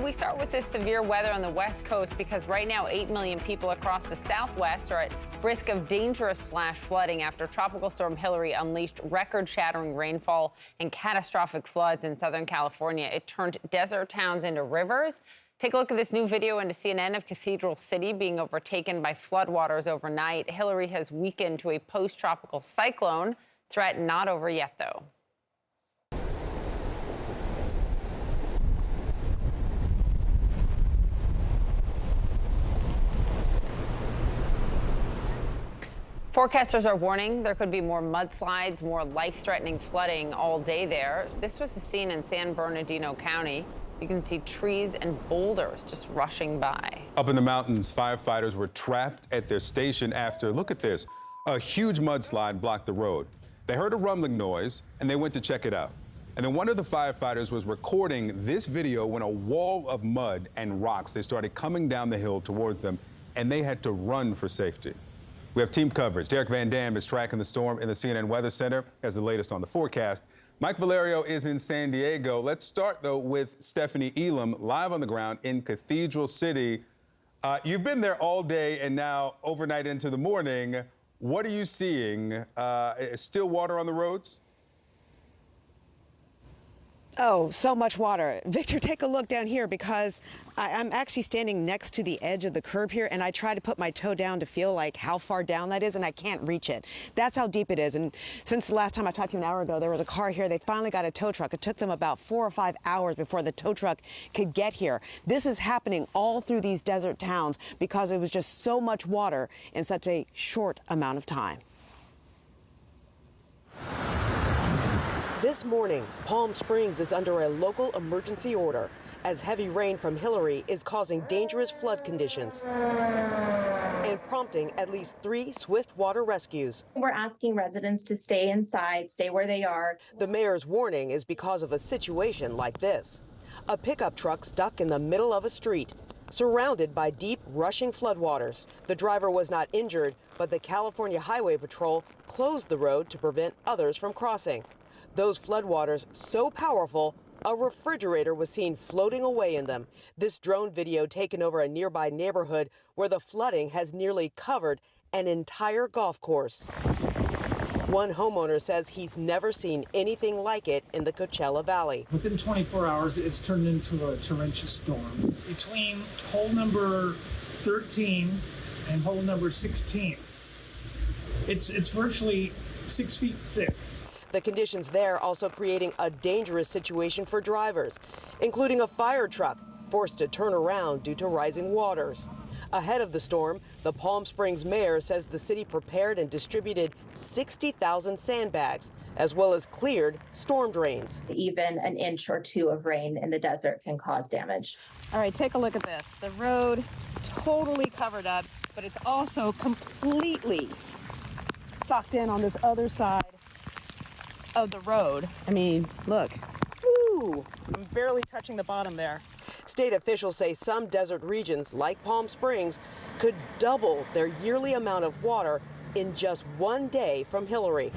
We start with this severe weather on the West Coast because right now 8 million people across the Southwest are at risk of dangerous flash flooding after Tropical Storm Hilary unleashed record-shattering rainfall and catastrophic floods in Southern California. It turned desert towns into rivers. Take a look at this new video into CNN of Cathedral City being overtaken by floodwaters overnight. Hilary has weakened to a post-tropical cyclone. Threat not over yet, though. Forecasters are warning there could be more mudslides, more life-threatening flooding all day there. This was a scene in San Bernardino County. You can see trees and boulders just rushing by. Up in the mountains, firefighters were trapped at their station after, look at this, a huge mudslide blocked the road. They heard a rumbling noise and they went to check it out. And then one of the firefighters was recording this video when a wall of mud and rocks, they started coming down the hill towards them and they had to run for safety. We have team coverage. Derek Van Dam is tracking the storm in the CNN Weather Center as the latest on the forecast. Mike Valerio is in San Diego. Let's start, though, with Stephanie Elam live on the ground in Cathedral City. You've been there all day and now overnight into the morning. What are you seeing? Still water on the roads? Oh, so much water. Victor, take a look down here because I'm actually standing next to the edge of the curb here, and I try to put my toe down to feel like how far down that is, and I can't reach it. That's how deep it is. And since the last time I talked to you an hour ago, there was a car here. They finally got a tow truck. It took them about 4 or 5 hours before the tow truck could get here. This is happening all through these desert towns because it was just so much water in such a short amount of time. This morning, Palm Springs is under a local emergency order as heavy rain from Hilary is causing dangerous flood conditions and prompting at least 3 swift water rescues. We're asking residents to stay inside, stay where they are. The mayor's warning is because of a situation like this. A pickup truck stuck in the middle of a street, surrounded by deep, rushing floodwaters. The driver was not injured, but the California Highway Patrol closed the road to prevent others from crossing. Those floodwaters so powerful, a refrigerator was seen floating away in them. This drone video taken over a nearby neighborhood where the flooding has nearly covered an entire golf course. One homeowner says he's never seen anything like it in the Coachella Valley. Within 24 hours, it's turned into a torrential storm. Between hole number 13 and hole number 16, it's virtually 6 feet thick. The conditions there also creating a dangerous situation for drivers, including a fire truck forced to turn around due to rising waters. Ahead of the storm, the Palm Springs mayor says the city prepared and distributed 60,000 sandbags, as well as cleared storm drains. Even an inch or 2 of rain in the desert can cause damage. All right, take a look at this. The road totally covered up, but it's also completely socked in on this other side of the road. I mean, look. Woo! I'm barely touching the bottom there. State officials say some desert regions, like Palm Springs, could double their yearly amount of water in just one day from Hilary.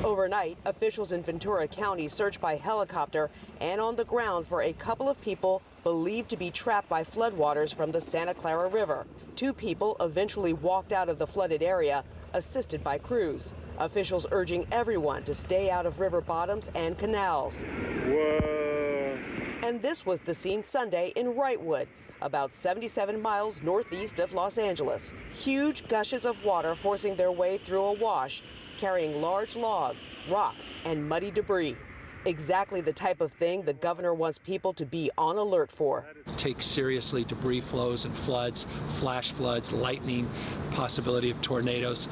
Overnight, officials in Ventura County searched by helicopter and on the ground for a couple of people believed to be trapped by floodwaters from the Santa Clara River. 2 people eventually walked out of the flooded area, assisted by crews. Officials urging everyone to stay out of river bottoms and canals. Whoa. And this was the scene Sunday in Wrightwood, about 77 miles northeast of Los Angeles. Huge gushes of water forcing their way through a wash, carrying large logs, rocks, and muddy debris. Exactly the type of thing the governor wants people to be on alert for. Take seriously debris flows and floods, flash floods, lightning, possibility of tornadoes.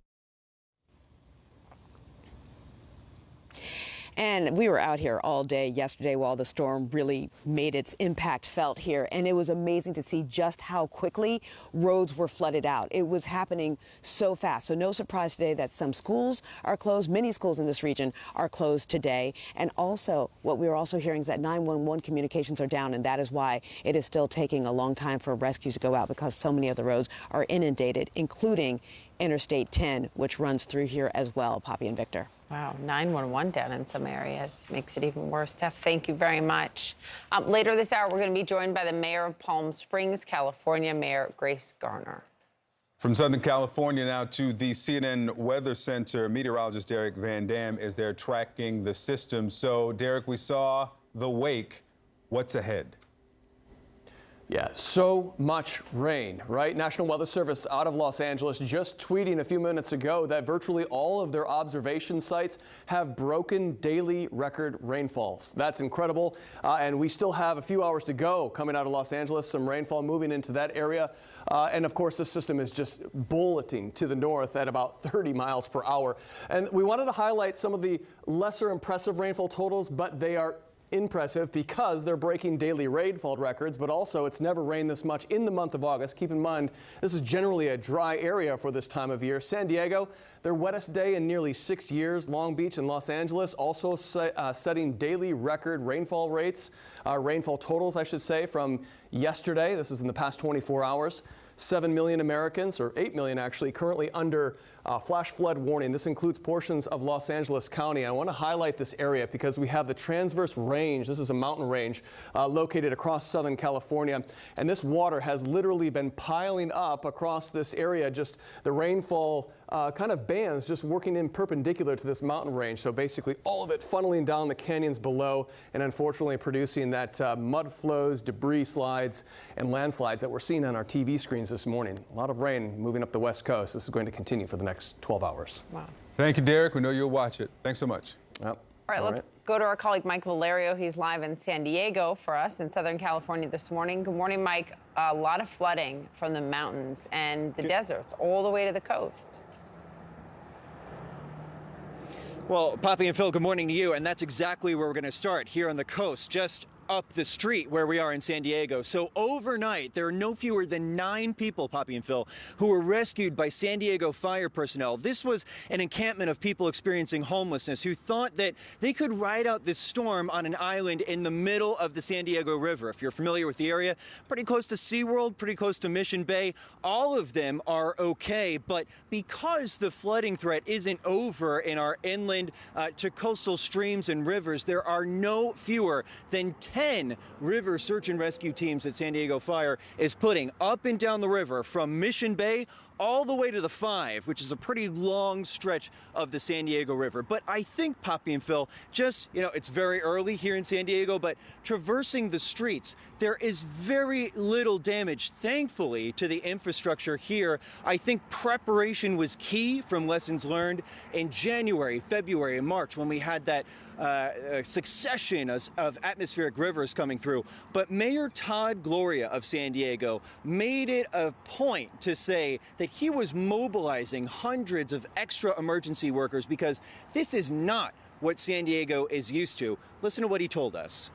And we were out here all day yesterday while the storm really made its impact felt here. And it was amazing to see just how quickly roads were flooded out. It was happening so fast. So no surprise today that some schools are closed. Many schools in this region are closed today. And also what we are also hearing is that 911 communications are down. And that is why it is still taking a long time for rescues to go out, because so many of the roads are inundated, including Interstate 10, which runs through here as well. Poppy and Victor. Wow, 911 down in some areas makes it even worse. Steph, thank you very much. Later this hour, we're going to be joined by the mayor of Palm Springs, California, Mayor Grace Garner. From Southern California now to the CNN Weather Center, meteorologist Derek Van Dam is there tracking the system. So, Derek, we saw the wake. What's ahead? Yeah, so much rain, right? National Weather Service out of Los Angeles just tweeting a few minutes ago that virtually all of their observation sites have broken daily record rainfalls. That's incredible. And we still have a few hours to go coming out of Los Angeles, some rainfall moving into that area. And of course, this system is just bulleting to the north at about 30 miles per hour. And we wanted to highlight some of the lesser impressive rainfall totals, but they are impressive because they're breaking daily rainfall records, but also it's never rained this much in the month of August. Keep in mind, this is generally a dry area for this time of year. San Diego, their wettest day in nearly 6 years. Long Beach and Los Angeles also setting daily record rainfall rates, rainfall totals, I should say, from yesterday. This is in the past 24 hours. 7 million Americans, or 8 million actually, currently under flash flood warning. This includes portions of Los Angeles County. I want to highlight this area because we have the transverse range. This is a mountain range located across Southern California. And this water has literally been piling up across this area. Just the rainfall kind of bands just working in perpendicular to this mountain range. So basically all of it funneling down the canyons below and unfortunately producing that mud flows, debris slides, and landslides that we're seeing on our TV screens this morning. A lot of rain moving up the West Coast. This is going to continue for the next 12 hours. Wow. Thank you, Derek. We know you'll watch it. Thanks so much. Yep. All right, let's go to our colleague Mike Valerio. He's live in San Diego for us in Southern California this morning. Good morning, Mike. A lot of flooding from the mountains and the deserts all the way to the coast. Well, Poppy and Phil, good morning to you. And that's exactly where we're going to start, here on the coast, just up the street where we are in San Diego. So overnight, there are no fewer than 9 people, Poppy and Phil, who were rescued by San Diego fire personnel. This was an encampment of people experiencing homelessness who thought that they could ride out this storm on an island in the middle of the San Diego River. If you're familiar with the area, pretty close to SeaWorld, pretty close to Mission Bay, all of them are okay. But because the flooding threat isn't over in our inland to coastal streams and rivers, there are no fewer than 10 river search and rescue teams that San Diego Fire is putting up and down the river from Mission Bay all the way to the 5, which is a pretty long stretch of the San Diego River. But I think, Poppy and Phil, just, it's very early here in San Diego, but traversing the streets, there is very little damage, thankfully, to the infrastructure here. I think preparation was key from lessons learned in January, February, and March when we had that succession of atmospheric rivers coming through. But Mayor Todd Gloria of San Diego made it a point to say that he was mobilizing hundreds of extra emergency workers because this is not what San Diego is used to. Listen to what he told us.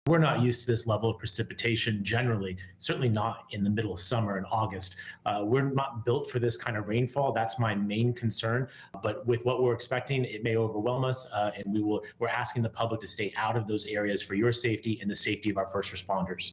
We're not used to this level of precipitation generally, certainly not in the middle of summer in August. We're not built for this kind of rainfall. That's my main concern. But with what we're expecting, it may overwhelm us, and we're asking the public to stay out of those areas for your safety and the safety of our first responders.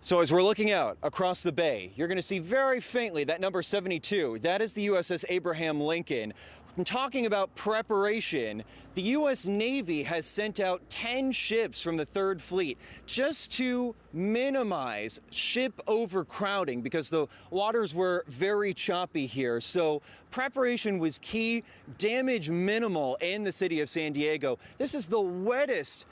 So as we're looking out across the bay, you're going to see very faintly that number 72. That is the USS Abraham Lincoln. And talking about preparation, the U.S. Navy has sent out 10 ships from the 3rd Fleet just to minimize ship overcrowding because the waters were very choppy here. So preparation was key, damage minimal in the city of San Diego. This is the wettest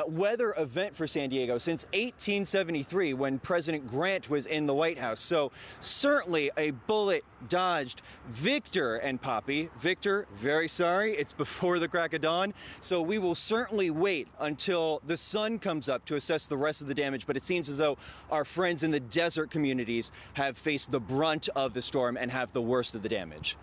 weather event for San Diego since 1873 when President Grant was in the White House. So certainly a bullet dodged. Victor and Poppy. Victor, very sorry, it's before the crack of dawn. So we will certainly wait until the sun comes up to assess the rest of the damage. But it seems as though our friends in the desert communities have faced the brunt of the storm and have the worst of the damage.